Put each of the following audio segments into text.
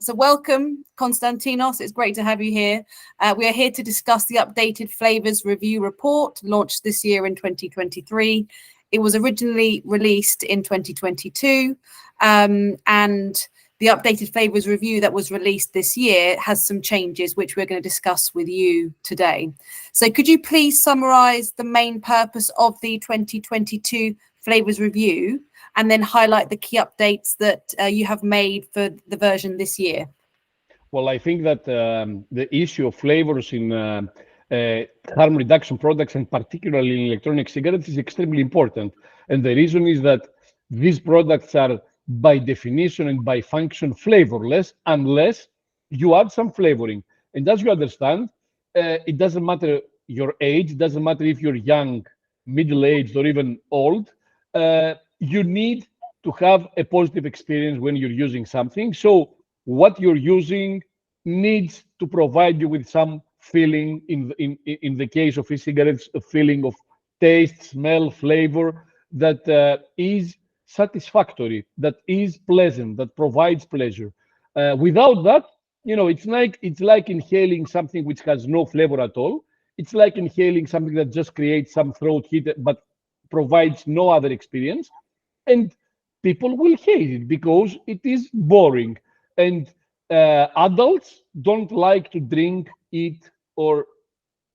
So welcome, Konstantinos. It's great to have you here. We are here to discuss the updated Flavours Review Report launched this year in 2023. It was originally released in 2022, and the updated Flavours Review that was released this year has some changes, which we're going to discuss with you today. So could you please summarise the main purpose of the 2022 Flavours Review and then highlight the key updates that you have made for the version this year? Well, I think that the issue of flavors in harm reduction products, and particularly in electronic cigarettes, is extremely important. And the reason is that these products are, by definition and by function, flavorless unless you add some flavoring. And as you understand, it doesn't matter your age, it doesn't matter if you're young, middle-aged, or even old. You need to have a positive experience when you're using something. So what you're using needs to provide you with some feeling. In the case of e-cigarettes, a feeling of taste, smell, flavor that is satisfactory, that is pleasant, that provides pleasure. Without that, it's like inhaling something which has no flavor at all. It's like inhaling something that just creates some throat heat but provides no other experience. And people will hate it because it is boring. And adults don't like to drink, eat, or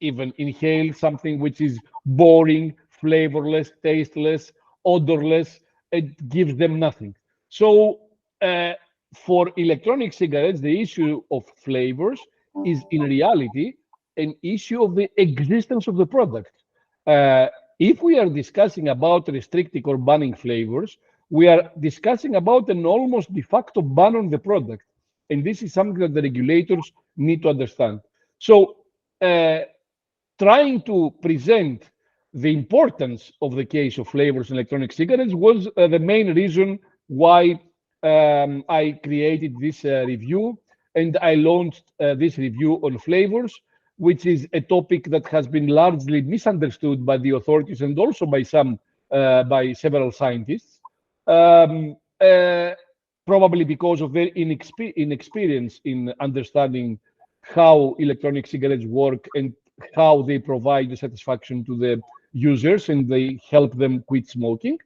even inhale something which is boring, flavorless, tasteless, odorless. It gives them nothing. So for electronic cigarettes, the issue of flavors is in reality an issue of the existence of the product. If we are discussing about restricting or banning flavors, we are discussing about an almost de facto ban on the product. And this is something that the regulators need to understand. So trying to present the importance of the case of flavors in electronic cigarettes was the main reason why I created this review, and I launched this review on flavors, which is a topic that has been largely misunderstood by the authorities and also by several scientists, probably because of their inexperience in understanding how electronic cigarettes work and how they provide the satisfaction to the users and they help them quit smoking.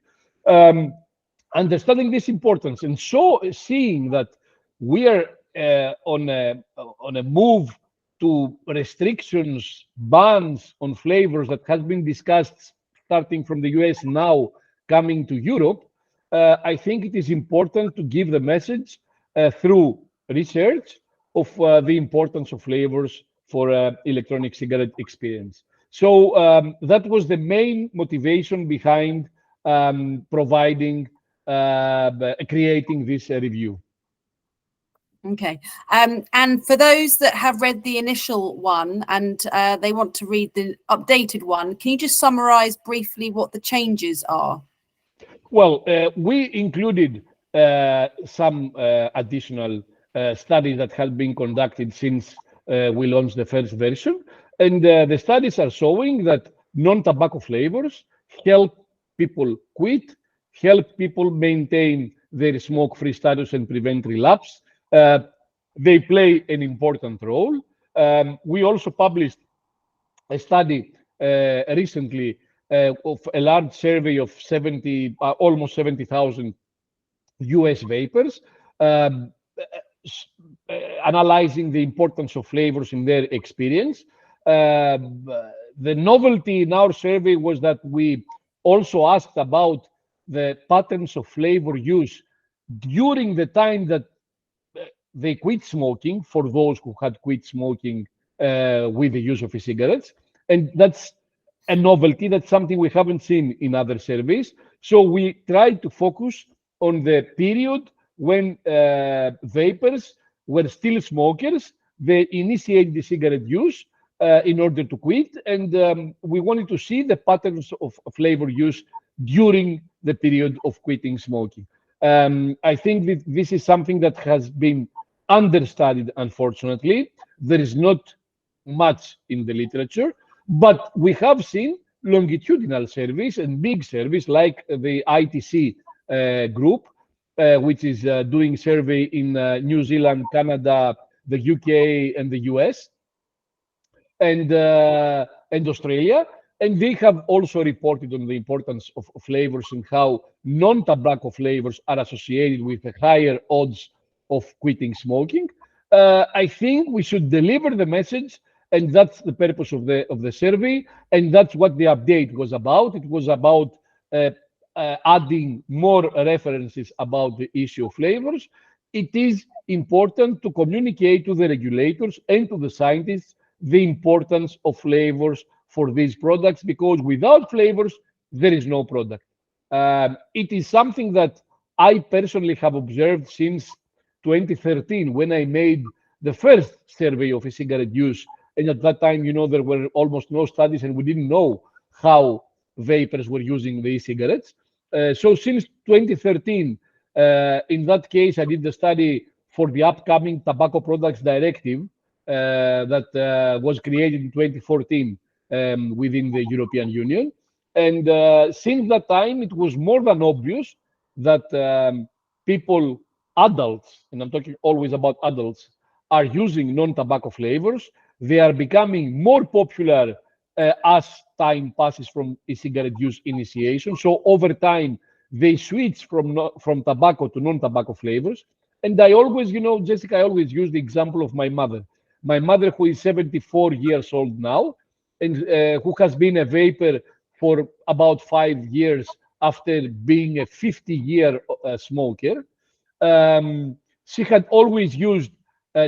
Understanding this importance and so seeing that we are on a move to restrictions, bans on flavors that has been discussed starting from the US, now coming to Europe, I think it is important to give the message through research of the importance of flavors for electronic cigarette experience. So that was the main motivation behind creating this review. Okay. And for those that have read the initial one and they want to read the updated one, can you just summarize briefly what the changes are? Well, we included some additional studies that have been conducted since we launched the first version. And the studies are showing that non-tobacco flavors help people quit, help people maintain their smoke-free status and prevent relapse. They play an important role. We also published a study recently of a large survey of almost 70,000 US vapers, analyzing the importance of flavors in their experience. The novelty in our survey was that we also asked about the patterns of flavor use during the time that they quit smoking, for those who had quit smoking with the use of e-cigarettes. And that's a novelty. That's something we haven't seen in other surveys. So we tried to focus on the period when vapers were still smokers. They initiated the cigarette use in order to quit. And we wanted to see the patterns of flavor use during the period of quitting smoking. I think that this is something that has been understudied, unfortunately. There is not much in the literature, but we have seen longitudinal surveys and big surveys like the ITC group which is doing survey in New Zealand, Canada, the UK, and the US, and Australia. And they have also reported on the importance of flavors and how non-tobacco flavors are associated with a higher odds of quitting smoking. I think we should deliver the message, and that's the purpose of the survey, and that's what the update was about. It was about adding more references about the issue of flavors. It is important to communicate to the regulators and to the scientists the importance of flavors for these products, because without flavors, there is no product. It is something that I personally have observed since 2013 when I made the first survey of e-cigarette use. And at that time, there were almost no studies and we didn't know how vapers were using the e-cigarettes. So since 2013, in that case, I did the study for the upcoming Tobacco Products Directive that was created in 2014 within the European Union. And since that time, it was more than obvious that people, adults, and I'm talking always about adults, are using non-tobacco flavors. They are becoming more popular as time passes from e-cigarette use initiation. So over time, they switch from tobacco to non-tobacco flavors. And I always, Jessica, I always use the example of my mother. My mother, who is 74 years old now, and who has been a vapor for about 5 years after being a 50-year smoker. She had always used,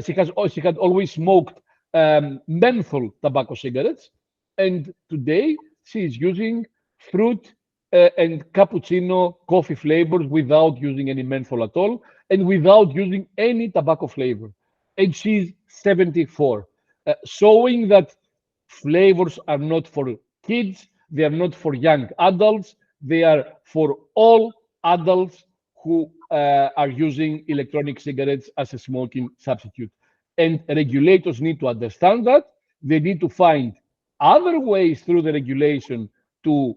she had always smoked menthol tobacco cigarettes, and today she is using fruit and cappuccino coffee flavors without using any menthol at all, and without using any tobacco flavor. And she's 74, showing that flavors are not for kids, they are not for young adults, they are for all adults who are using electronic cigarettes as a smoking substitute. And regulators need to understand that. They need to find other ways through the regulation to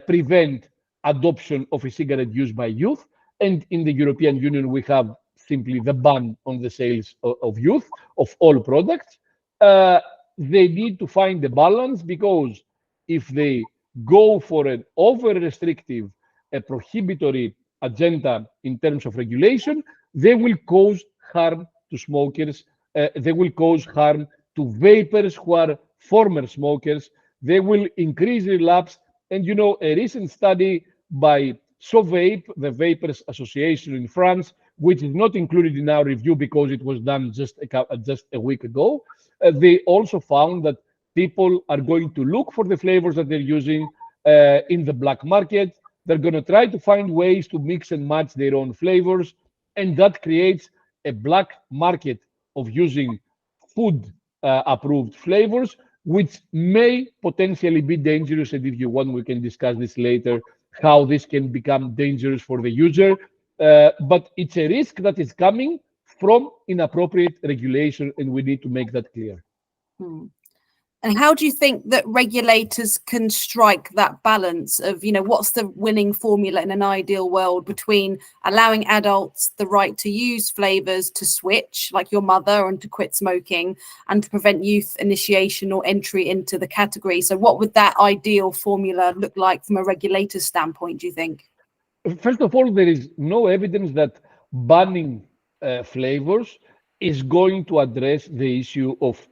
prevent adoption of e-cigarette use by youth. And in the European Union, we have simply the ban on the sales of youth, of all products. They need to find the balance, because if they go for an over-restrictive, a prohibitory agenda in terms of regulation, they will cause harm to smokers. They will cause harm to vapers who are former smokers. They will increase relapse. And a recent study by SoVape, the Vapers Association in France, which is not included in our review because it was done just a week ago, they also found that people are going to look for the flavors that they're using in the black market. They're going to try to find ways to mix and match their own flavors, and that creates a black market of using food approved flavors, which may potentially be dangerous. And if you want, we can discuss this later, how this can become dangerous for the user. But it's a risk that is coming from inappropriate regulation, and we need to make that clear. And how do you think that regulators can strike that balance of, what's the winning formula in an ideal world between allowing adults the right to use flavors to switch, like your mother, and to quit smoking, and to prevent youth initiation or entry into the category? So what would that ideal formula look like from a regulator's standpoint, do you think? First of all, there is no evidence that banning flavors is going to address the issue of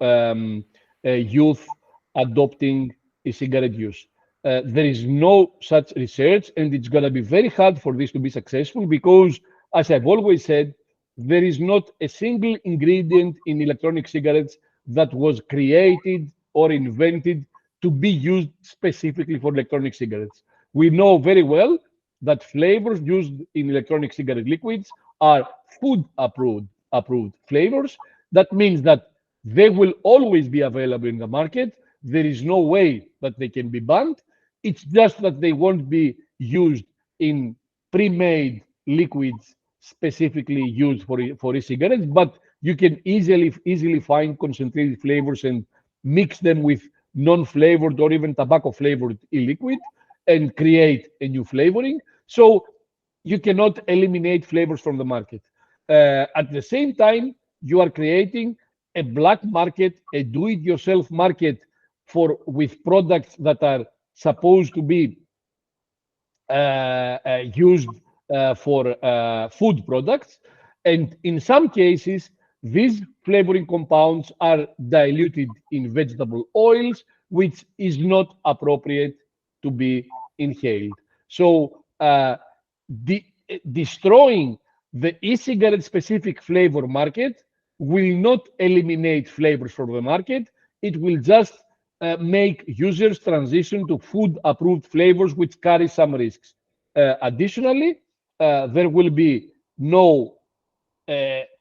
youth adopting e-cigarette use. There is no such research, and it's going to be very hard for this to be successful because, as I've always said, there is not a single ingredient in electronic cigarettes that was created or invented to be used specifically for electronic cigarettes. We know very well that flavors used in electronic cigarette liquids are food approved flavors. That means that they will always be available in the market. There is no way that they can be banned. It's just that they won't be used in pre-made liquids specifically used for e-cigarettes, but you can easily find concentrated flavors and mix them with non-flavored or even tobacco flavored e-liquid and create a new flavoring. So you cannot eliminate flavors from the market. At the same time, you are creating a black market, a do-it-yourself market with products that are supposed to be used for food products. And in some cases, these flavoring compounds are diluted in vegetable oils, which is not appropriate to be inhaled. So destroying the e-cigarette specific flavor market will not eliminate flavors from the market. It will just make users transition to food approved flavors which carry some risks. Additionally, there will be no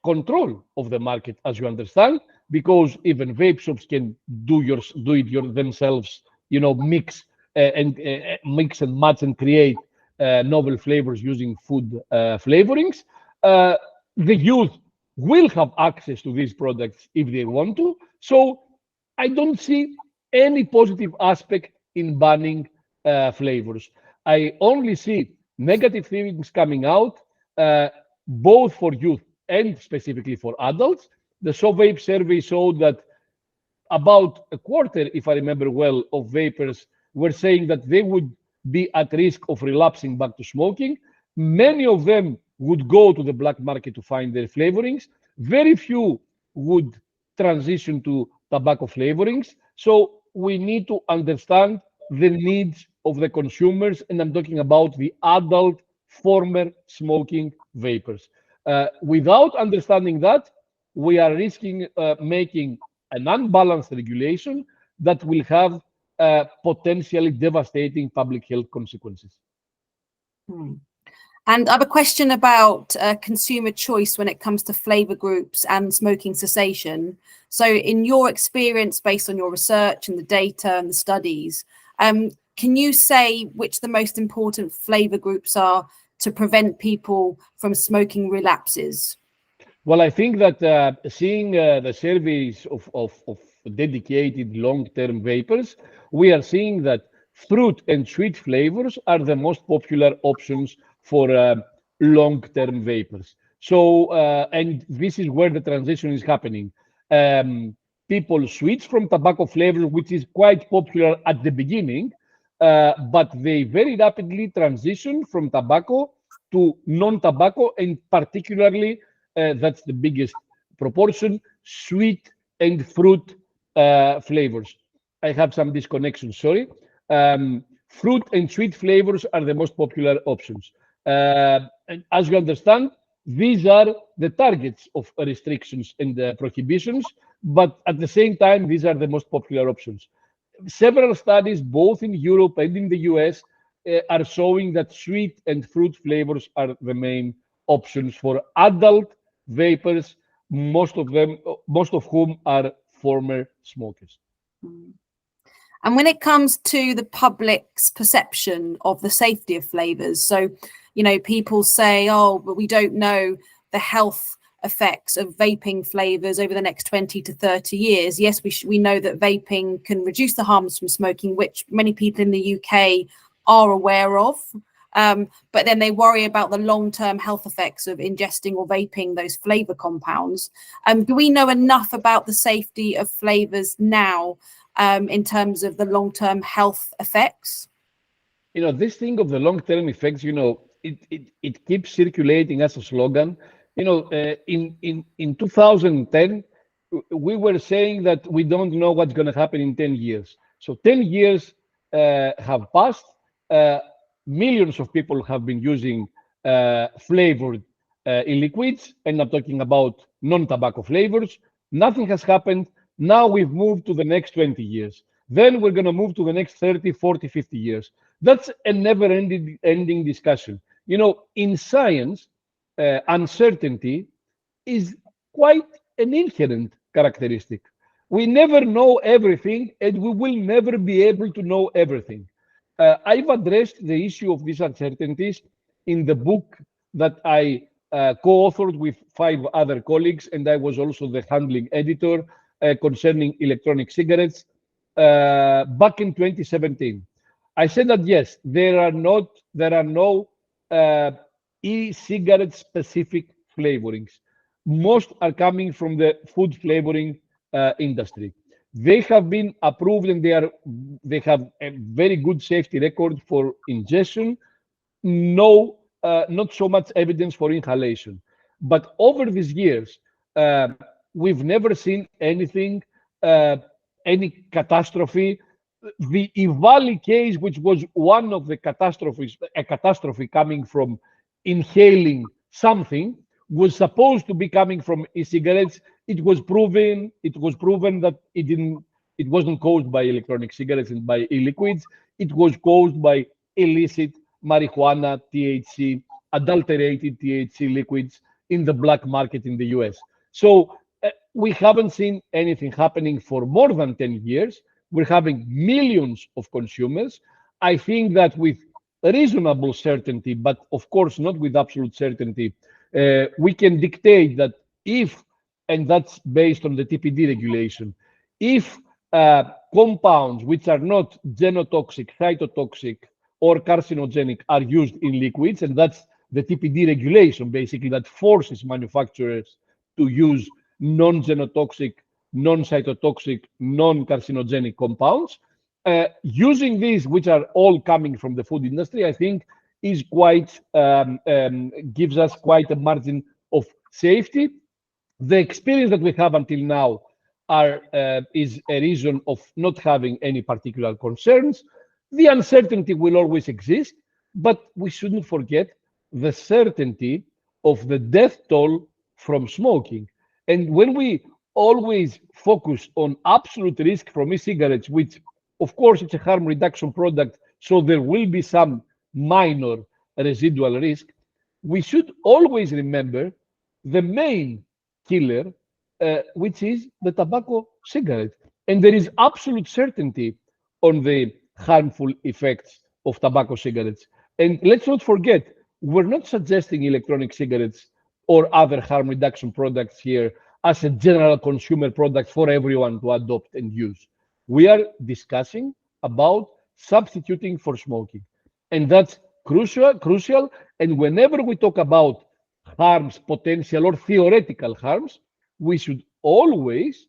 control of the market, as you understand, because even vape shops can do it themselves, mix mix and match and create novel flavors using food flavorings. The youth will have access to these products if they want to. So I don't see any positive aspect in banning flavors. I only see negative things coming out, both for youth and specifically for adults. The SoVape survey showed that about a quarter, if I remember well, of vapers were saying that they would be at risk of relapsing back to smoking. Many of them would go to the black market to find their flavorings. Very few would transition to tobacco flavorings. So we need to understand the needs of the consumers, and I'm talking about the adult former smoking vapers. Without understanding that, we are risking making an unbalanced regulation that will have potentially devastating public health consequences. And I have a question about consumer choice when it comes to flavour groups and smoking cessation. So in your experience, based on your research and the data and the studies, can you say which the most important flavour groups are to prevent people from smoking relapses? Well, I think that seeing the surveys of dedicated long-term vapers, we are seeing that fruit and sweet flavors are the most popular options for long-term vapors. So, and this is where the transition is happening. People switch from tobacco flavors, which is quite popular at the beginning, but they very rapidly transition from tobacco to non-tobacco, and particularly that's the biggest proportion, sweet and fruit flavors. I have some disconnection, sorry. Fruit and sweet flavors are the most popular options. And as you understand, these are the targets of restrictions and prohibitions, but at the same time, these are the most popular options. Several studies, both in Europe and in the US, are showing that sweet and fruit flavors are the main options for adult vapers, most of whom are former smokers. And when it comes to the public's perception of the safety of flavors, so, people say, oh, but we don't know the health effects of vaping flavors over the next 20 to 30 years. Yes, we know that vaping can reduce the harms from smoking, which many people in the UK are aware of. But then they worry about the long-term health effects of ingesting or vaping those flavor compounds. Do we know enough about the safety of flavors now in terms of the long-term health effects? This thing of the long-term effects, it keeps circulating as a slogan. In 2010, we were saying that we don't know what's going to happen in 10 years. So 10 years have passed. Millions of people have been using flavored e-liquids, and I'm talking about non-tobacco flavors. Nothing has happened. Now we've moved to the next 20 years. Then we're going to move to the next 30, 40, 50 years. That's a never-ending discussion. In science, uncertainty is quite an inherent characteristic. We never know everything, and we will never be able to know everything. I've addressed the issue of these uncertainties in the book that I co-authored with 5 other colleagues, and I was also the handling editor concerning electronic cigarettes back in 2017. I said that yes, there are no e-cigarette specific flavorings. Most are coming from the food flavoring industry. They have been approved and they have a very good safety record for ingestion. No, not so much evidence for inhalation. But over these years, uh, we've never seen anything, uh, any catastrophe. The Ivali case, which was one of the catastrophes, a catastrophe coming from inhaling something, was supposed to be coming from e-cigarettes. It was proven that it wasn't caused by electronic cigarettes and by e-liquids. It was caused by illicit marijuana, THC, adulterated THC liquids in the black market in the US. So we haven't seen anything happening for more than 10 years. We're having millions of consumers. I think that with reasonable certainty, but of course not with absolute certainty, we can dictate that if, and that's based on the TPD regulation, if compounds which are not genotoxic, cytotoxic, or carcinogenic are used in liquids, and that's the TPD regulation basically that forces manufacturers to use non-genotoxic, non-cytotoxic, non-carcinogenic compounds. Using these, which are all coming from the food industry, I think is quite gives us quite a margin of safety. The experience that we have until now is a reason of not having any particular concerns. The uncertainty will always exist, but we shouldn't forget the certainty of the death toll from smoking. And when we always focus on absolute risk from e-cigarettes, which of course it's a harm reduction product, so there will be some minor residual risk, we should always remember the main killer, which is the tobacco cigarette. And there is absolute certainty on the harmful effects of tobacco cigarettes. And let's not forget, we're not suggesting electronic cigarettes or other harm reduction products here as a general consumer product for everyone to adopt and use. We are discussing about substituting for smoking. And that's crucial. And whenever we talk about harms, potential or theoretical harms, we should always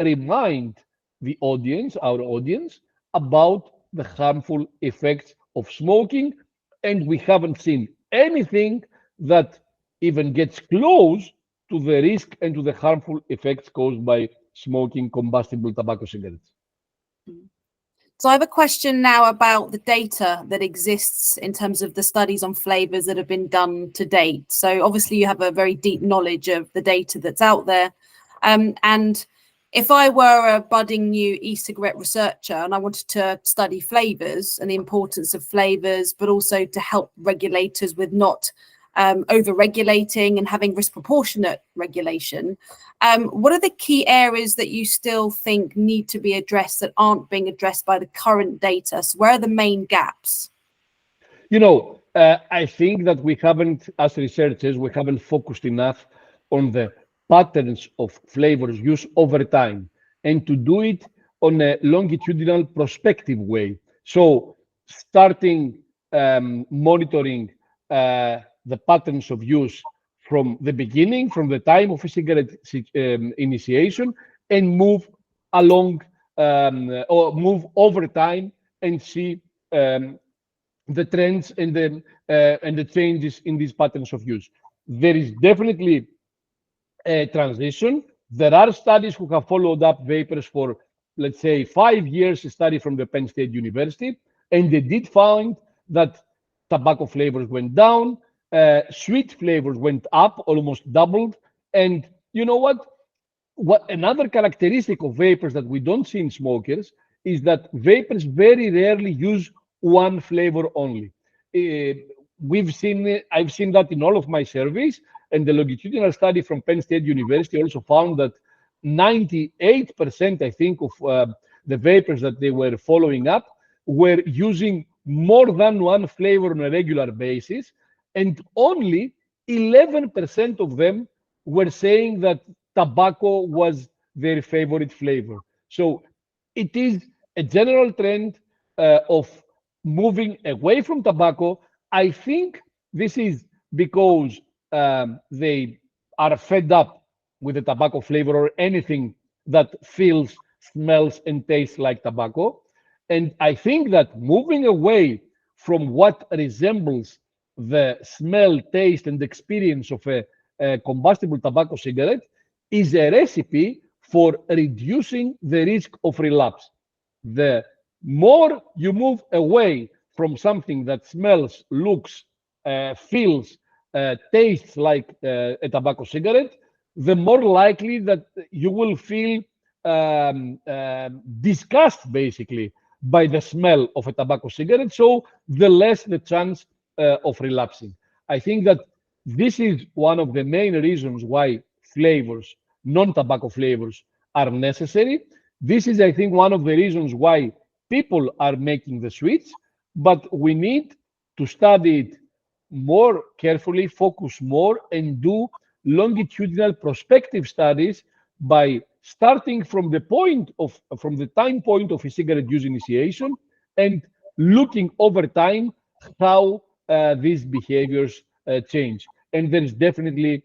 remind our audience, about the harmful effects of smoking. And we haven't seen anything that even gets close to the risk and to the harmful effects caused by smoking combustible tobacco cigarettes. So I have a question now about the data that exists in terms of the studies on flavors that have been done to date. So obviously you have a very deep knowledge of the data that's out there. And if I were a budding new e-cigarette researcher and I wanted to study flavors and the importance of flavors, but also to help regulators with not over-regulating and having risk-proportionate regulation, what are the key areas that you still think need to be addressed that aren't being addressed by the current data? So where are the main gaps? I think that we haven't, as researchers, we haven't focused enough on the patterns of flavors use over time, and to do it on a longitudinal prospective way. So starting monitoring the patterns of use from the beginning, from the time of a cigarette initiation, and move along or move over time and see the trends and the changes in these patterns of use. There is definitely a transition. There are studies who have followed up vapors for, let's say, 5 years, a study from the Penn State University, and they did find that tobacco flavors went down, sweet flavors went up, almost doubled. And you know what another characteristic of vapors that we don't see in smokers is that vapors very rarely use one flavor only. I've seen that in all of my surveys, and the longitudinal study from Penn State University also found that 98%, I think, of the vapors that they were following up were using more than one flavor on a regular basis, and only 11% of them were saying that tobacco was their favorite flavor. So it is a general trend of moving away from tobacco. I think this is because they are fed up with the tobacco flavor or anything that feels, smells, and tastes like tobacco. And I think that moving away from what resembles the smell, taste, and experience of a combustible tobacco cigarette is a recipe for reducing the risk of relapse. The more you move away from something that smells, looks, feels, tastes like a tobacco cigarette, the more likely that you will feel disgust basically by the smell of a tobacco cigarette. So the less the chance of relapsing. I think that this is one of the main reasons why flavors, non-tobacco flavors, are necessary. This is, I think, one of the reasons why people are making the switch, but we need to study it more carefully, focus more, and do longitudinal prospective studies by starting from the time point of e-cigarette use initiation and looking over time how these behaviors change. And there is definitely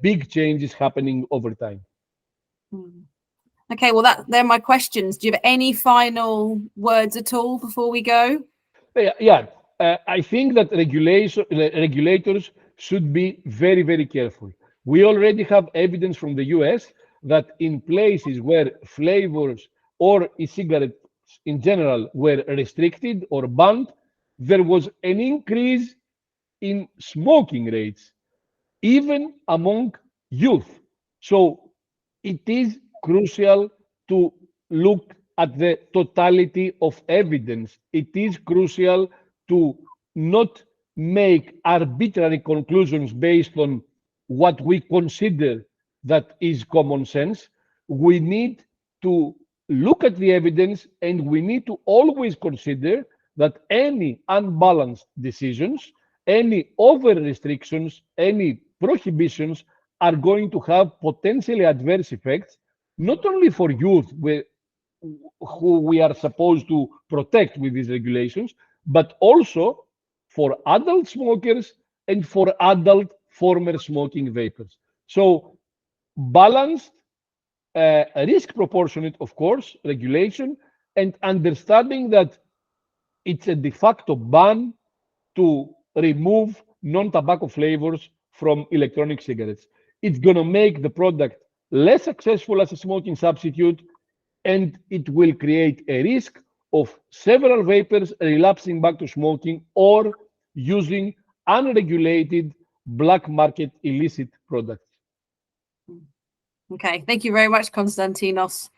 big changes happening over time. Okay, well, they're my questions. Do you have any final words at all before we go? Yeah, I think that regulators should be very, very careful. We already have evidence from the US that in places where flavors or e-cigarettes in general were restricted or banned, there was an increase in smoking rates, even among youth. So it is crucial to look at the totality of evidence. It is crucial to not make arbitrary conclusions based on what we consider that is common sense. We need to look at the evidence, and we need to always consider that any unbalanced decisions, any over restrictions, any prohibitions are going to have potentially adverse effects, not only for youth, who we are supposed to protect with these regulations, but also for adult smokers and for adult former smoking vapors. So, balanced, risk proportionate, of course, regulation, and understanding that it's a de facto ban to remove non-tobacco flavors from electronic cigarettes. It's going to make the product less successful as a smoking substitute, and it will create a risk of several vapers relapsing back to smoking or using unregulated black market illicit products. Okay, thank you very much, Konstantinos.